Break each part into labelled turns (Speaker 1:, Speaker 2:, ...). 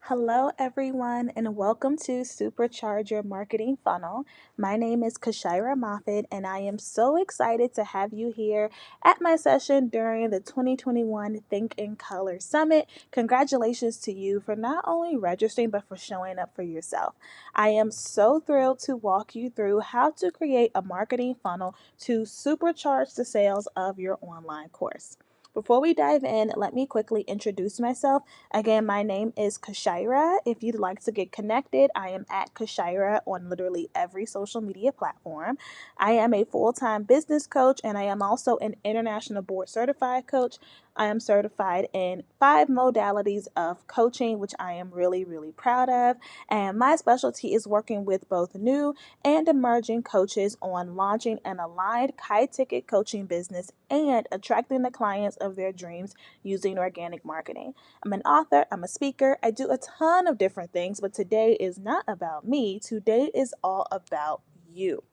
Speaker 1: Hello, everyone, and welcome to Supercharge Your Marketing Funnel. My name is Kashira Moffitt, and I am so excited to have you here at my session during the 2021 Think in Color Summit. Congratulations to you for not only registering, but for showing up for yourself. I am so thrilled to walk you through how to create a marketing funnel to supercharge the sales of your online course. Before we dive in, let me quickly introduce myself. Again, my name is Kashira. If you'd like to get connected, I am at Kashira on literally every social media platform. I am a full-time business coach and I am also an international board certified coach. I am certified in 5 modalities of coaching, which I am really, really proud of. And my specialty is working with both new and emerging coaches on launching an aligned high-ticket coaching business and attracting the clients of their dreams using organic marketing. I'm an author, I'm a speaker, I do a ton of different things, but today is not about me. Today is all about you.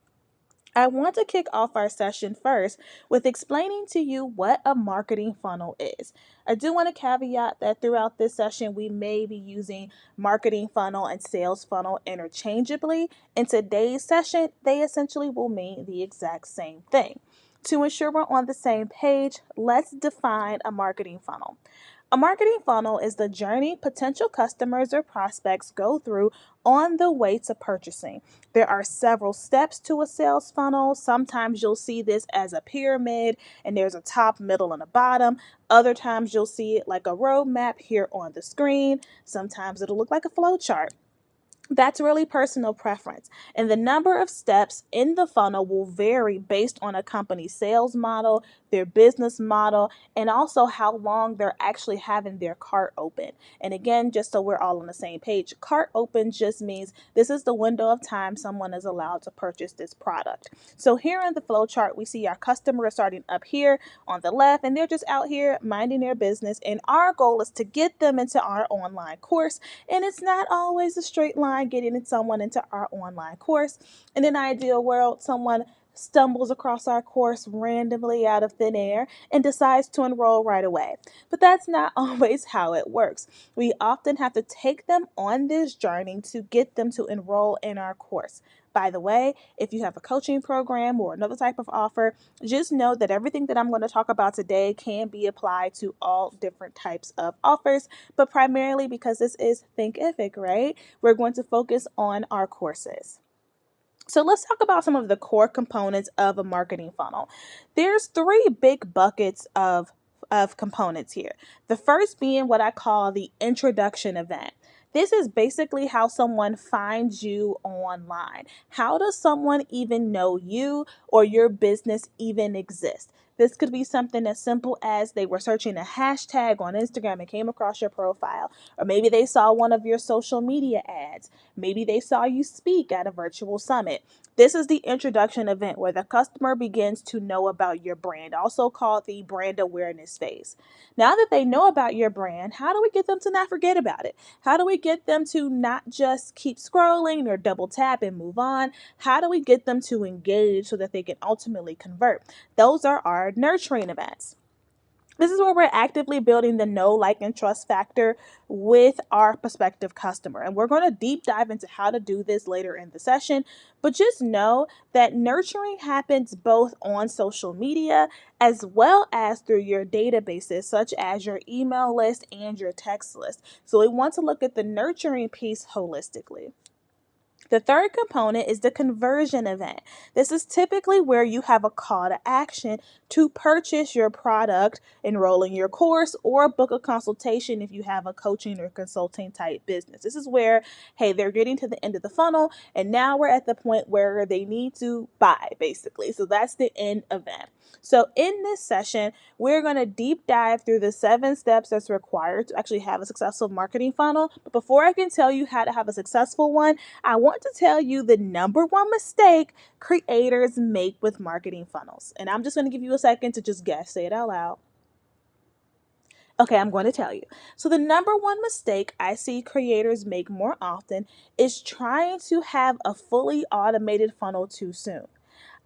Speaker 1: I want to kick off our session first with explaining to you what a marketing funnel is. I do want to caveat that throughout this session, we may be using marketing funnel and sales funnel interchangeably. In today's session, they essentially will mean the exact same thing. To ensure we're on the same page, let's define a marketing funnel. A marketing funnel is the journey potential customers or prospects go through on the way to purchasing. There are several steps to a sales funnel. Sometimes you'll see this as a pyramid and there's a top, middle, and a bottom. Other times you'll see it like a roadmap here on the screen. Sometimes it'll look like a flow chart. That's really personal preference. And the number of steps in the funnel will vary based on a company's sales model, their business model, and also how long they're actually having their cart open. And again, just so we're all on the same page, cart open just means this is the window of time someone is allowed to purchase this product. So here in the flow chart, we see our customer starting up here on the left, and they're just out here minding their business. And our goal is to get them into our online course. And it's not always a straight line getting someone into our online course. In an ideal world, someone stumbles across our course randomly out of thin air and decides to enroll right away. But that's not always how it works. We often have to take them on this journey to get them to enroll in our course. By the way, if you have a coaching program or another type of offer, just know that everything that I'm going to talk about today can be applied to all different types of offers, but primarily because this is Thinkific, right? We're going to focus on our courses. So let's talk about some of the core components of a marketing funnel. There's 3 big buckets of components here. The first being what I call the introduction event. This is basically how someone finds you online. How does someone even know you or your business even exist? This could be something as simple as they were searching a hashtag on Instagram and came across your profile. Or maybe they saw one of your social media ads. Maybe they saw you speak at a virtual summit. This is the introduction event where the customer begins to know about your brand, also called the brand awareness phase. Now that they know about your brand, how do we get them to not forget about it? How do we get them to not just keep scrolling or double tap and move on? How do we get them to engage so that they can ultimately convert? Those are our nurturing events. This is where we're actively building the know, like, and trust factor with our prospective customer. And we're going to deep dive into how to do this later in the session. But just know that nurturing happens both on social media as well as through your databases, such as your email list and your text list. So we want to look at the nurturing piece holistically. The third component is the conversion event. This is typically where you have a call to action to purchase your product, enroll in your course, or book a consultation if you have a coaching or consulting type business. This is where, hey, they're getting to the end of the funnel and now we're at the point where they need to buy, basically. So that's the end event. So in this session, we're going to deep dive through the 7 steps that's required to actually have a successful marketing funnel. But before I can tell you how to have a successful one, I want to tell you the number 1 mistake creators make with marketing funnels. And I'm just going to give you a second to just guess, say it out loud. Okay, I'm going to tell you. So the number 1 mistake I see creators make more often is trying to have a fully automated funnel too soon.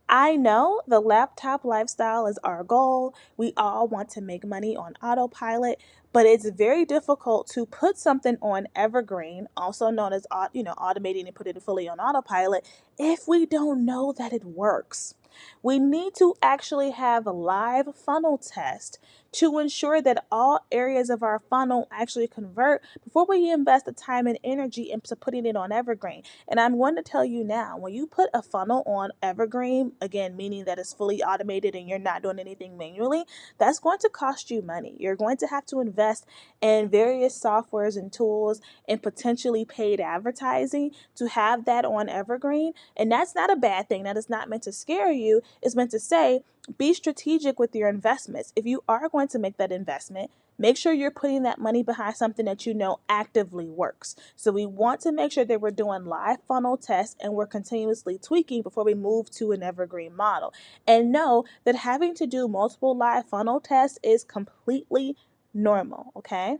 Speaker 1: I know the laptop lifestyle is our goal. We all want to make money on autopilot, but it's very difficult to put something on evergreen, also known as automating and put it fully on autopilot, if we don't know that it works. We need to actually have a live funnel test to ensure that all areas of our funnel actually convert before we invest the time and energy into putting it on evergreen. And I'm going to tell you now, when you put a funnel on evergreen, again, meaning that it's fully automated and you're not doing anything manually, that's going to cost you money. You're going to have to invest in various softwares and tools and potentially paid advertising to have that on evergreen. And that's not a bad thing. That is not meant to scare you. It's meant to say, be strategic with your investments. If you are going to make that investment, make sure you're putting that money behind something that you know actively works. So we want to make sure that we're doing live funnel tests and we're continuously tweaking before we move to an evergreen model. And know that having to do multiple live funnel tests is completely normal, okay?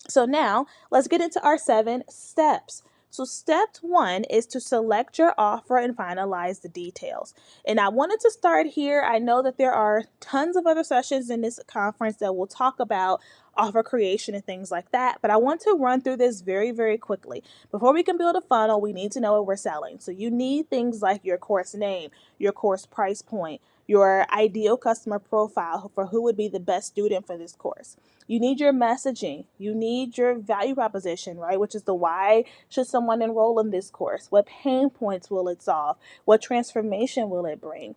Speaker 1: So now let's get into our 7 steps. So step 1 is to select your offer and finalize the details. And I wanted to start here. I know that there are tons of other sessions in this conference that will talk about offer creation and things like that, but I want to run through this very, very quickly. Before we can build a funnel, we need to know what we're selling. So you need things like your course name, your course price point, your ideal customer profile for who would be the best student for this course. You need your messaging. You need your value proposition, right? Which is the why should someone enroll in this course? What pain points will it solve? What transformation will it bring?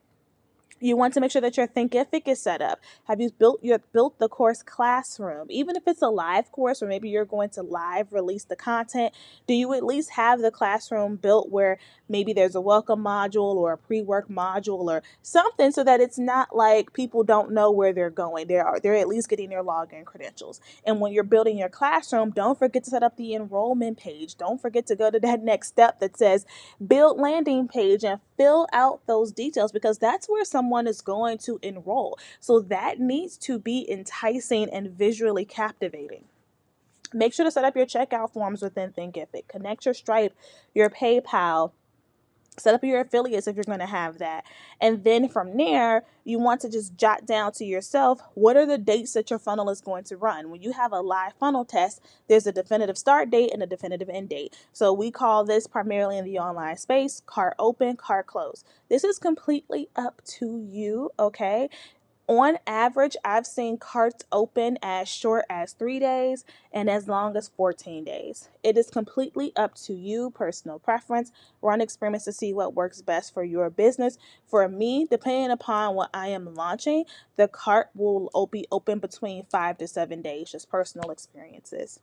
Speaker 1: You want to make sure that your Thinkific is set up. Have you built the course classroom? Even if it's a live course or maybe you're going to live release the content, do you at least have the classroom built where maybe there's a welcome module or a pre-work module or something so that it's not like people don't know where they're going. They're at least getting their login credentials. And when you're building your classroom, don't forget to set up the enrollment page. Don't forget to go to that next step that says build landing page and fill out those details because that's where someone is going to enroll. So that needs to be enticing and visually captivating. Make sure to set up your checkout forms within Thinkific. Connect your Stripe, your PayPal. Set up your affiliates if you're going to have that. And then from there, you want to just jot down to yourself, what are the dates that your funnel is going to run? When you have a live funnel test, there's a definitive start date and a definitive end date. So we call this primarily in the online space, cart open, cart close. This is completely up to you, okay? On average, I've seen carts open as short as 3 days and as long as 14 days. It is completely up to you, personal preference. Run experiments to see what works best for your business. For me, depending upon what I am launching, the cart will be open between 5 to 7 days, just personal experiences.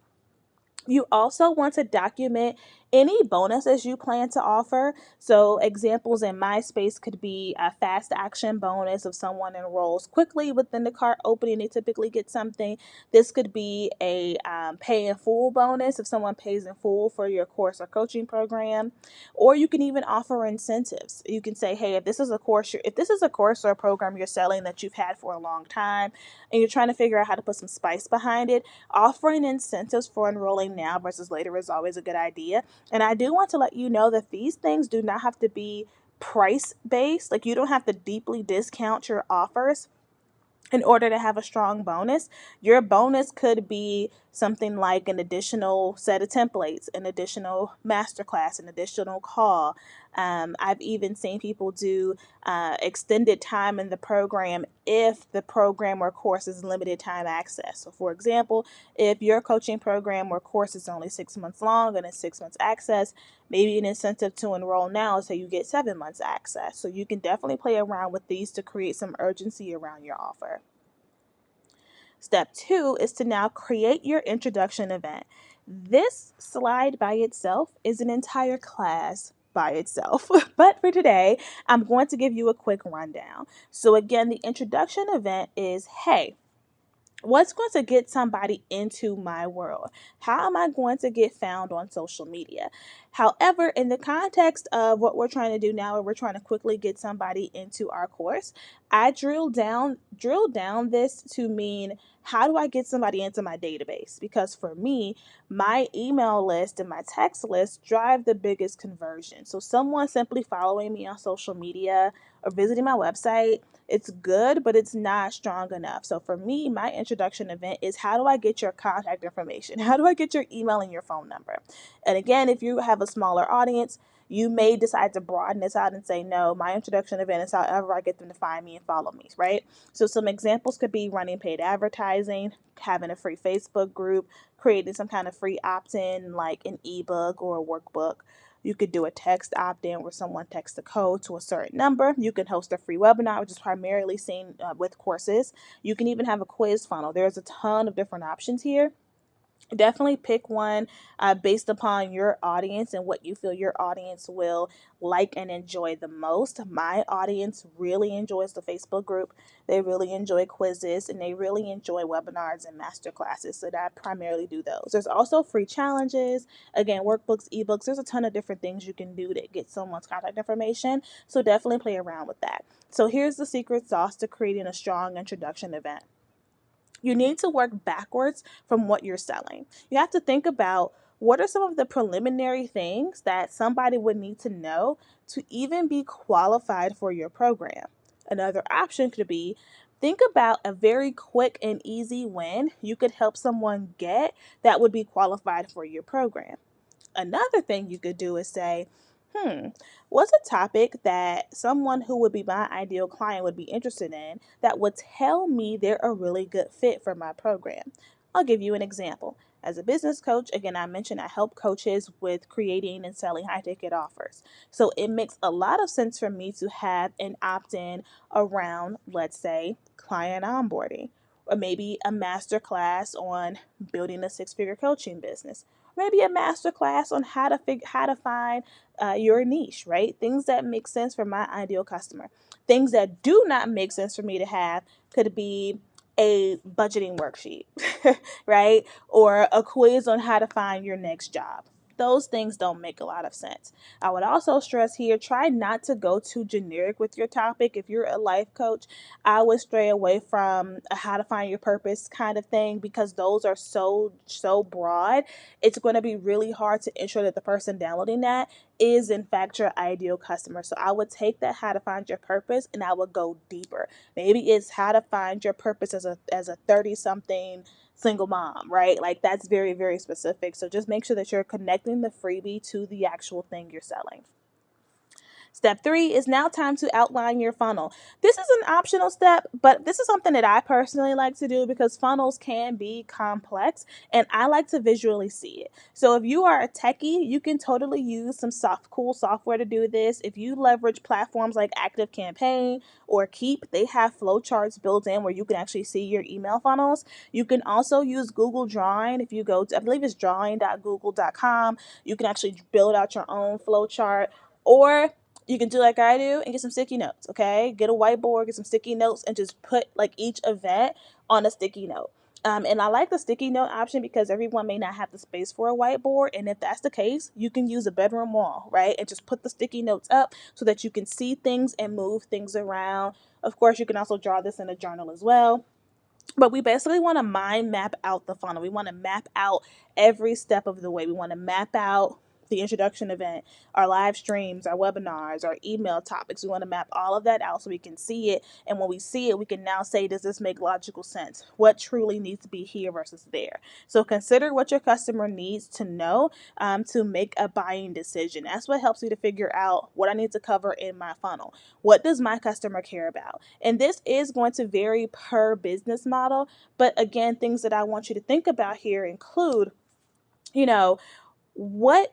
Speaker 1: You also want to document any bonuses you plan to offer. So examples in my space could be a fast action bonus if someone enrolls quickly within the cart opening, they typically get something. This could be a pay in full bonus if someone pays in full for your course or coaching program. Or you can even offer incentives. You can say, hey, if this is a course or a program you're selling that you've had for a long time and you're trying to figure out how to put some spice behind it, offering incentives for enrolling now versus later is always a good idea. And I do want to let you know that these things do not have to be price based. Like you don't have to deeply discount your offers in order to have a strong bonus. Your bonus could be something like an additional set of templates, an additional masterclass, an additional call. I've even seen people do extended time in the program if the program or course is limited time access. So for example, if your coaching program or course is only 6 months long and it's 6 months access, maybe an incentive to enroll now so you get 7 months access. So you can definitely play around with these to create some urgency around your offer. Step 2 is to now create your introduction event. This slide by itself is an entire class by itself. But for today, I'm going to give you a quick rundown. So again, the introduction event is, hey, what's going to get somebody into my world? How am I going to get found on social media? However, in the context of what we're trying to do now, we're trying to quickly get somebody into our course, I drill down this to mean, how do I get somebody into my database? Because for me, my email list and my text list drive the biggest conversion. So someone simply following me on social media or visiting my website, it's good, but it's not strong enough. So for me, my introduction event is, how do I get your contact information? How do I get your email and your phone number? And again, if you have a smaller audience, you may decide to broaden this out and say, no, my introduction event is however I get them to find me and follow me, right? So some examples could be running paid advertising, having a free Facebook group, creating some kind of free opt-in like an ebook or a workbook. You could do a text opt-in where someone texts a code to a certain number. You can host a free webinar, which is primarily seen with courses. You can even have a quiz funnel. There's a ton of different options here. Definitely pick one based upon your audience and what you feel your audience will like and enjoy the most. My audience really enjoys the Facebook group. They really enjoy quizzes, and they really enjoy webinars and master classes. So that I primarily do those. There's also free challenges, again, workbooks, ebooks. There's a ton of different things you can do to get someone's contact information. So definitely play around with that. So here's the secret sauce to creating a strong introduction event. You need to work backwards from what you're selling. You have to think about, what are some of the preliminary things that somebody would need to know to even be qualified for your program. Another option could be, think about a very quick and easy win you could help someone get that would be qualified for your program. Another thing you could do is say, what's a topic that someone who would be my ideal client would be interested in that would tell me they're a really good fit for my program? I'll give you an example. As a business coach, again, I mentioned I help coaches with creating and selling high ticket offers. So it makes a lot of sense for me to have an opt in around, let's say, client onboarding, or maybe a master class on building a six-figure coaching business, maybe a master class on how to find your niche, right? Things that make sense for my ideal customer. Things that do not make sense for me to have could be a budgeting worksheet, right? Or a quiz on how to find your next job. Those things don't make a lot of sense. I would also stress here, try not to go too generic with your topic. If you're a life coach, I would stray away from a how to find your purpose kind of thing, because those are so broad. It's going to be really hard to ensure that the person downloading that is in fact your ideal customer. So I would take that how to find your purpose and I would go deeper. Maybe it's how to find your purpose as a 30 something single mom, right? Like, that's very, very specific. So just make sure that you're connecting the freebie to the actual thing you're selling. Step 3 is now time to outline your funnel. This is an optional step, but this is something that I personally like to do because funnels can be complex and I like to visually see it. So if you are a techie, you can totally use some cool software to do this. If you leverage platforms like ActiveCampaign or Keep, they have flowcharts built in where you can actually see your email funnels. You can also use Google Drawing. If you go to, I believe it's drawing.google.com, you can actually build out your own flowchart. Or you can do like I do and get some sticky notes, okay? Get a whiteboard, get some sticky notes, and just put like each event on a sticky note. And I like the sticky note option because everyone may not have the space for a whiteboard. And if that's the case, you can use a bedroom wall, right? And just put the sticky notes up so that you can see things and move things around. Of course, you can also draw this in a journal as well. But we basically want to mind map out the funnel. We want to map out every step of the way. We want to map out the introduction event, our live streams, our webinars, our email topics. We want to map all of that out so we can see it. And when we see it, we can now say, does this make logical sense? What truly needs to be here versus there? So consider what your customer needs to know to make a buying decision. That's what helps you to figure out what I need to cover in my funnel. What does my customer care about? And this is going to vary per business model. But again, things that I want you to think about here include, you know, what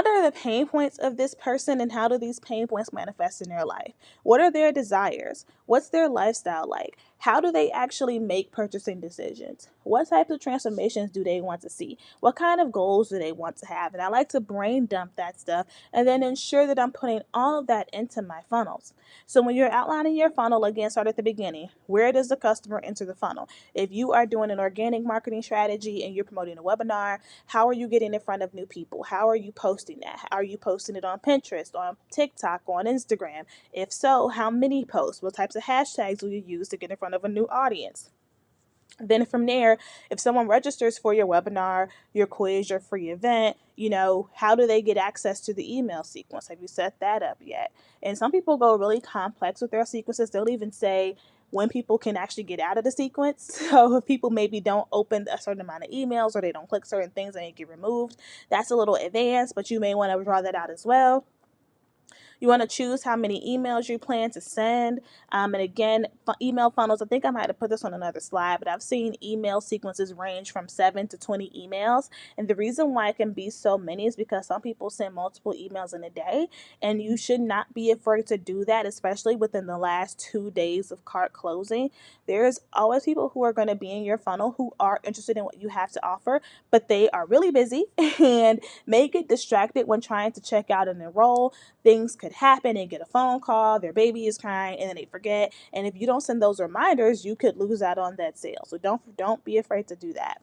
Speaker 1: are the pain points of this person and how do these pain points manifest in their life? What are their desires? What's their lifestyle like? How do they actually make purchasing decisions? What types of transformations do they want to see? What kind of goals do they want to have? And I like to brain dump that stuff and then ensure that I'm putting all of that into my funnels. So when you're outlining your funnel, again, start at the beginning. Where does the customer enter the funnel? If you are doing an organic marketing strategy and you're promoting a webinar, how are you getting in front of new people? How are you posting that? Are you posting it on Pinterest, on TikTok, on Instagram? If so, how many posts? What types of hashtags will you use to get in front of a new audience? Then from there, if someone registers for your webinar, your quiz, your free event, how do they get access to the email sequence? Have you set that up yet? And some people go really complex with their sequences. They'll even say when people can actually get out of the sequence. So if people maybe don't open a certain amount of emails or they don't click certain things and they get removed, that's a little advanced, but you may want to draw that out as well. You want to choose how many emails you plan to send. And again, email funnels, I think I might have put this on another slide, but I've seen email sequences range from 7 to 20 emails. And the reason why it can be so many is because some people send multiple emails in a day, and you should not be afraid to do that, especially within the last 2 days of cart closing. There's always people who are going to be in your funnel who are interested in what you have to offer, but they are really busy and may get distracted when trying to check out and enroll. Things could happen and get a phone call, their baby is crying, and then they forget. And if you don't send those reminders, you could lose out on that sale. So don't be afraid to do that.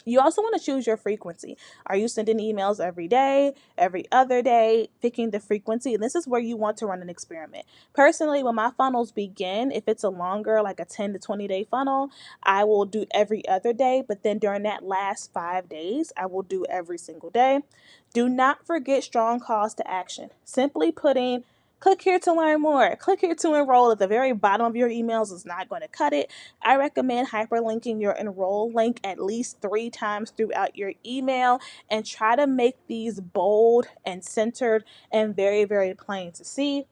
Speaker 1: You also want to choose your frequency. Are you sending emails every day, every other day, picking the frequency? And this is where you want to run an experiment. Personally, when my funnels begin, if it's a longer, like a 10 to 20 day funnel, I will do every other day. But then during that last 5 days, I will do every single day. Do not forget strong calls to action. Simply putting click here to learn more, click here to enroll at the very bottom of your emails is not going to cut it. I recommend hyperlinking your enroll link at least 3 times throughout your email, and try to make these bold and centered and very, very plain to see.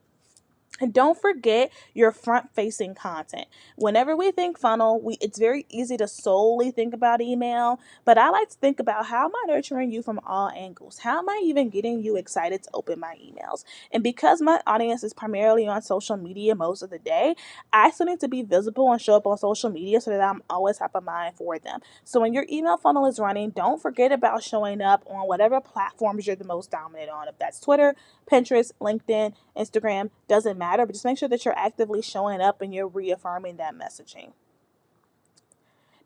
Speaker 1: And don't forget your front-facing content. Whenever we think funnel, it's very easy to solely think about email, but I like to think about, how am I nurturing you from all angles? How am I even getting you excited to open my emails? And because my audience is primarily on social media most of the day, I still need to be visible and show up on social media so that I'm always top of mind for them. So when your email funnel is running, don't forget about showing up on whatever platforms you're the most dominant on. If that's Twitter, Pinterest, LinkedIn, Instagram, doesn't matter, but just make sure that you're actively showing up and you're reaffirming that messaging.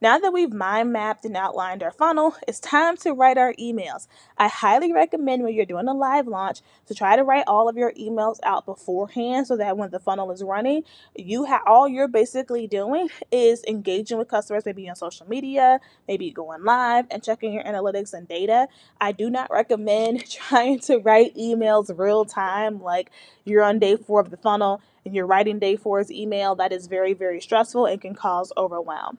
Speaker 1: Now that we've mind mapped and outlined our funnel, it's time to write our emails. I highly recommend when you're doing a live launch to try to write all of your emails out beforehand so that when the funnel is running, all you're basically doing is engaging with customers, maybe on social media, maybe going live and checking your analytics and data. I do not recommend trying to write emails real time, like you're on day 4 of the funnel and you're writing day 4's email. That is very, very stressful and can cause overwhelm.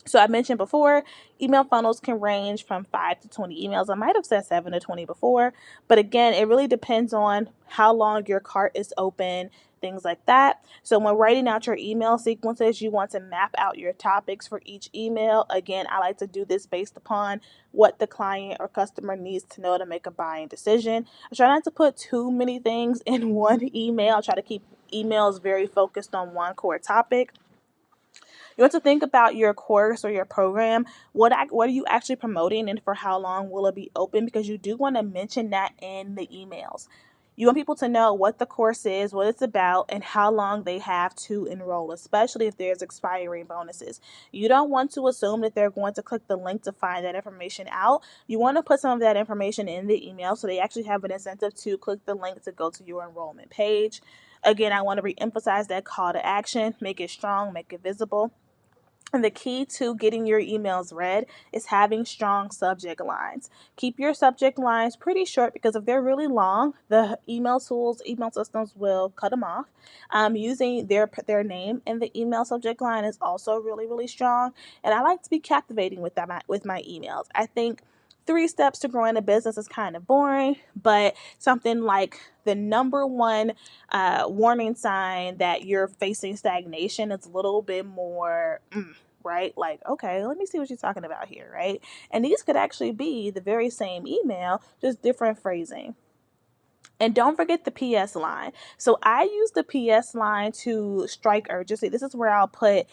Speaker 1: So I mentioned before, email funnels can range from 5 to 20 emails. I might have said 7 to 20 before, but again, it really depends on how long your cart is open, things like that. So when writing out your email sequences, you want to map out your topics for each email. Again, I like to do this based upon what the client or customer needs to know to make a buying decision. I try not to put too many things in one email. I try to keep emails very focused on one core topic. You want to think about your course or your program. What are you actually promoting, and for how long will it be open? Because you do want to mention that in the emails. You want people to know what the course is, what it's about, and how long they have to enroll, especially if there's expiring bonuses. You don't want to assume that they're going to click the link to find that information out. You want to put some of that information in the email so they actually have an incentive to click the link to go to your enrollment page. Again, I want to reemphasize that call to action. Make it strong, make it visible. And the key to getting your emails read is having strong subject lines. Keep your subject lines pretty short, because if they're really long, the email tools, email systems will cut them off. Using their name in the email subject line is also really, really strong. And I like to be captivating with my emails. I think 3 steps to growing a business is kind of boring, but something like the number one warning sign that you're facing stagnation is a little bit more, right? Like, okay, let me see what you're talking about here, right? And these could actually be the very same email, just different phrasing. And don't forget the PS line. So I use the PS line to strike urgency. This is where I'll put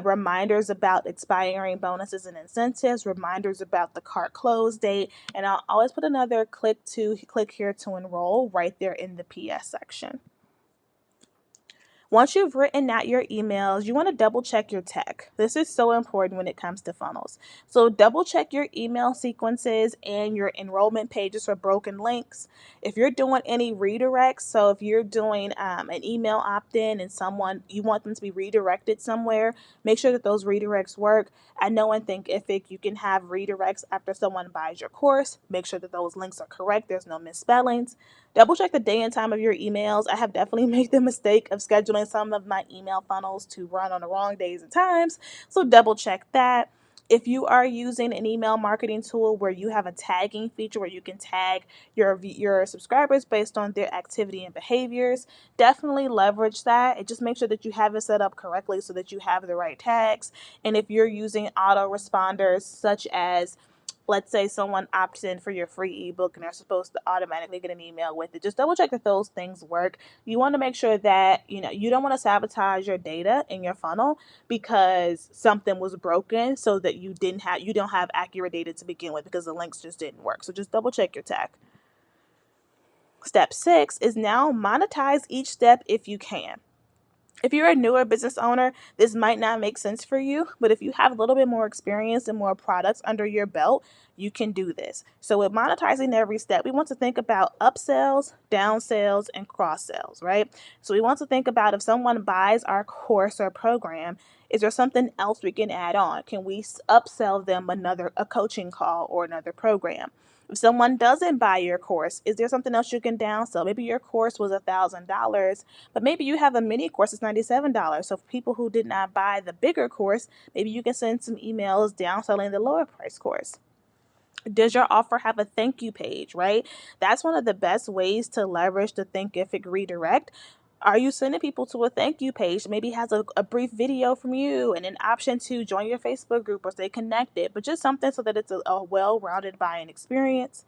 Speaker 1: reminders about expiring bonuses and incentives, reminders about the cart close date, and I'll always put another click here to enroll right there in the PS section. Once you've written out your emails, you want to double check your tech. This is so important when it comes to funnels. So double check your email sequences and your enrollment pages for broken links. If you're doing any redirects, so if you're doing an email opt-in and you want them to be redirected somewhere, make sure that those redirects work. I know in Thinkific you can have redirects after someone buys your course. Make sure that those links are correct. There's no misspellings. Double check the day and time of your emails. I have definitely made the mistake of scheduling some of my email funnels to run on the wrong days and times, so double check that. If you are using an email marketing tool where you have a tagging feature where you can tag your subscribers based on their activity and behaviors, definitely leverage that. And just make sure that you have it set up correctly so that you have the right tags. And if you're using autoresponders such as, let's say someone opts in for your free ebook and they're supposed to automatically get an email with it, just double check that those things work. You want to make sure that you don't want to sabotage your data in your funnel because something was broken, so that you don't have accurate data to begin with because the links just didn't work. So just double check your tech. Step 6 is now monetize each step if you can. If you're a newer business owner, this might not make sense for you, but if you have a little bit more experience and more products under your belt, you can do this. So with monetizing every step, we want to think about upsells, downsells, and cross sells, right? So we want to think about, if someone buys our course or program, is there something else we can add on? Can we upsell them a coaching call or another program? If someone doesn't buy your course, is there something else you can downsell? Maybe your course was $1,000, but maybe you have a mini course that's $97. So for people who did not buy the bigger course, maybe you can send some emails downselling the lower price course. Does your offer have a thank you page, right? That's one of the best ways to leverage the Thinkific redirect. Are you sending people to a thank you page? Maybe it has a brief video from you and an option to join your Facebook group or stay connected, but just something so that it's a well-rounded buying experience.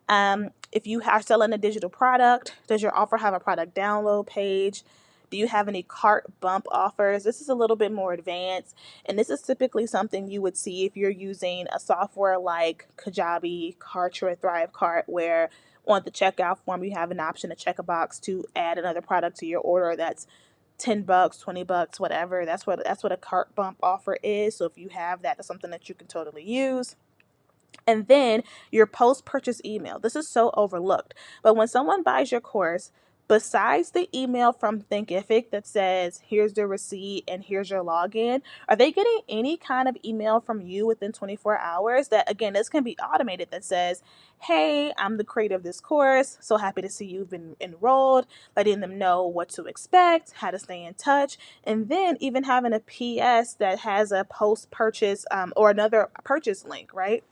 Speaker 1: If you are selling a digital product, does your offer have a product download page? Do you have any cart bump offers? This is a little bit more advanced, and this is typically something you would see if you're using a software like Kajabi, Kartra, Thrivecart, where on the checkout form you have an option to check a box to add another product to your order that's $10, $20, whatever. That's what a cart bump offer is. So if you have that, that's something that you can totally use. And then your post-purchase email. This is so overlooked. But when someone buys your course, besides the email from Thinkific that says, here's the receipt and here's your login, are they getting any kind of email from you within 24 hours? That, again, this can be automated, that says, hey, I'm the creator of this course. So happy to see you've been enrolled, letting them know what to expect, how to stay in touch, and then even having a PS that has a post-purchase or another purchase link, right?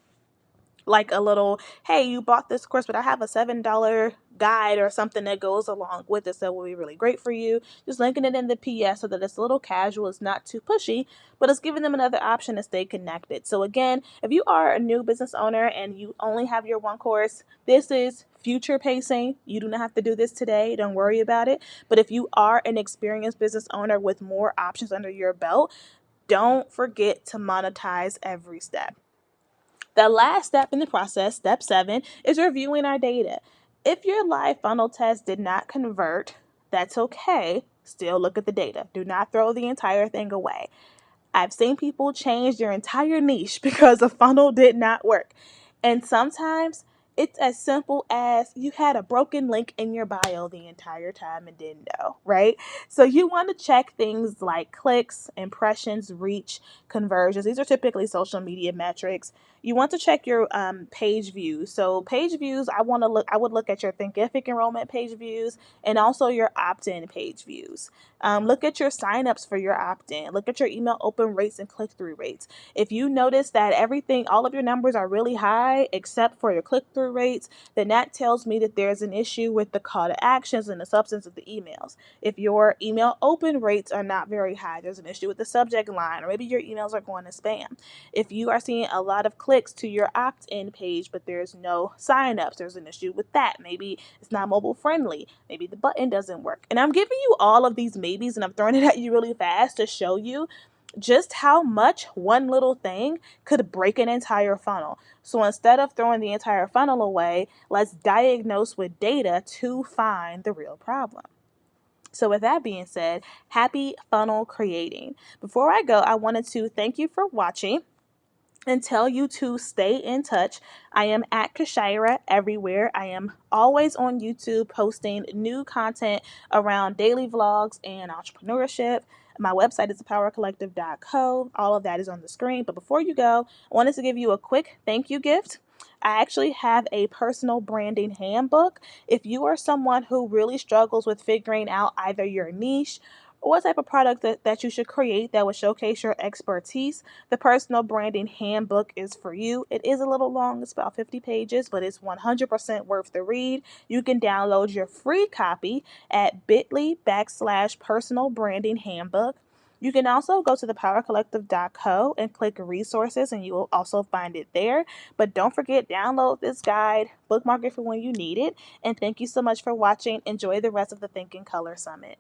Speaker 1: Like a little, hey, you bought this course, but I have a $7 guide or something that goes along with it that will be really great for you. Just linking it in the PS so that it's a little casual, it's not too pushy, but it's giving them another option to stay connected. So again, if you are a new business owner and you only have your one course, this is future pacing. You do not have to do this today. Don't worry about it. But if you are an experienced business owner with more options under your belt, don't forget to monetize every step. The last step in the process, step 7, is reviewing our data. If your live funnel test did not convert, that's okay. Still look at the data. Do not throw the entire thing away. I've seen people change their entire niche because a funnel did not work. And sometimes it's as simple as you had a broken link in your bio the entire time and didn't know, right? So you want to check things like clicks, impressions, reach, conversions. These are typically social media metrics. You want to check your page views. So page views, I would look at your Thinkific enrollment page views and also your opt-in page views. Look at your signups for your opt-in. Look at your email open rates and click-through rates. If you notice that all of your numbers are really high except for your click-through rates, then that tells me that there's an issue with the call to actions and the substance of the emails. If your email open rates are not very high, there's an issue with the subject line, or maybe your emails are going to spam. If you are seeing a lot of clicks to your opt-in page, but there's no signups, there's an issue with that. Maybe it's not mobile friendly. Maybe the button doesn't work. And I'm giving you all of these maybes and I'm throwing it at you really fast to show you just how much one little thing could break an entire funnel. So instead of throwing the entire funnel away, let's diagnose with data to find the real problem. So with that being said, happy funnel creating. Before I go, I wanted to thank you for watching and tell you to stay in touch. I am at Kashira everywhere. I am always on YouTube posting new content around daily vlogs and entrepreneurship. My website is thepowercollective.co. All of that is on the screen. But before you go, I wanted to give you a quick thank you gift. I actually have a personal branding handbook. If you are someone who really struggles with figuring out either your niche or what type of product that you should create that would showcase your expertise, the personal branding handbook is for you. It is a little long. It's about 50 pages, but it's 100% worth the read. You can download your free copy at bit.ly/personal branding handbook. You can also go to thepowercollective.co and click resources and you will also find it there. But don't forget, download this guide, bookmark it for when you need it. And thank you so much for watching. Enjoy the rest of the Think in Color Summit.